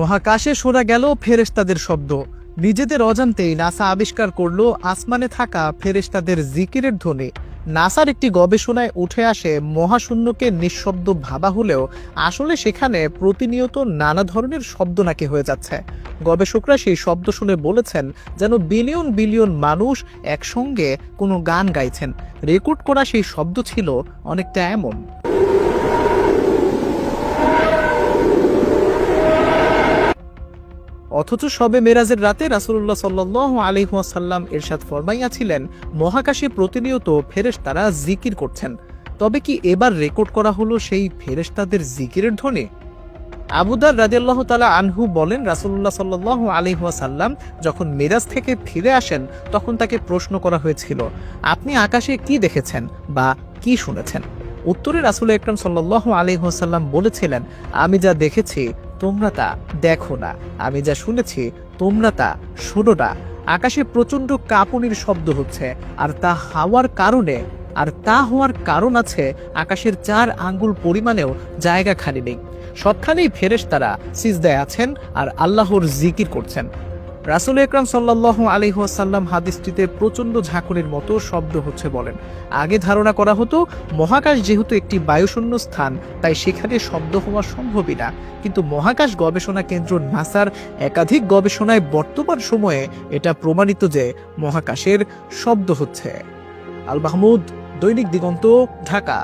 মহাকাশে শোনা গেল ফেরেশতাদের শব্দ। নিজেদের অজান্তেই নাসা আবিষ্কার করলো আসমানে থাকা ফেরেশতাদের জিকিরের ধ্বনি। নাসার একটি গবেষণায় উঠে আসে মহাশূন্যকে নিঃশব্দ ভাবা হলেও আসলে সেখানে প্রতিনিয়ত নানা ধরনের শব্দ নাকি হয়ে যাচ্ছে। গবেষকরা সেই শব্দ শুনে বলেছেন যেন বিলিয়ন বিলিয়ন মানুষ একসঙ্গে কোনো গান গাইছেন। রেকর্ড করা সেই শব্দ ছিল অনেকটা এমন। অথচ শবে মেরাজের রাতে রাসূলুল্লাহ সাল্লাল্লাহু আলাইহি ওয়াসাল্লাম ইরশাদ ফরমাইয়াছিলেন, মহাকাশে প্রতিনিয়ত ফেরেশতারা জিকির করছেন। তবে কি এবার রেকর্ড করা হলো সেই ফেরেশতাদের জিকিরের ধ্বনি? আবু দার রাদিয়াল্লাহু তাআলা আনহু বলেন, রাসূলুল্লাহ সাল্লাল্লাহু আলাইহি ওয়াসাল্লাম যখন মেরাজ থেকে ফিরে আসেন তখন তাকে প্রশ্ন করা হয়েছিল, আপনি আকাশে কি দেখেছেন বা কি শুনেছেন? উত্তরে রাসূল আকরাম সাল্লাল্লাহু আলাইহি ওয়াসাল্লাম বলেছিলেন, আমি যা দেখেছি তোমরা তা দেখো না, আমি যা শুনেছি তোমরা তা শোনো না। আকাশে প্রচন্ড কাঁপুনির শব্দ হচ্ছে, আর তা হওয়ার কারণ আছে আকাশের 4 আঙ্গুল পরিমাণেও জায়গা খালি নেই। সবখানেই ফেরেশতারা সিজদায় আছেন আর আল্লাহর জিকির করছেন। রাসূল আকরাম সাল্লাল্লাহু আলাইহি ওয়াসাল্লাম হাদিসটিতে প্রচন্ড ঝাঁকুনির মতো শব্দ হচ্ছে বলেন। আগে ধারণা করা হতো মহাকাশ যেহেতু একটি বায়ুশূন্য স্থান তাই সেখানে শব্দ হওয়া সম্ভবই না, কিন্তু মহাকাশ গবেষণা কেন্দ্র নাসার একাধিক গবেষণায় বর্তমান সময়ে এটা প্রমাণিত যে মহাকাশের শব্দ হচ্ছে। আল মাহমুদ, দৈনিক দিগন্ত, ঢাকা।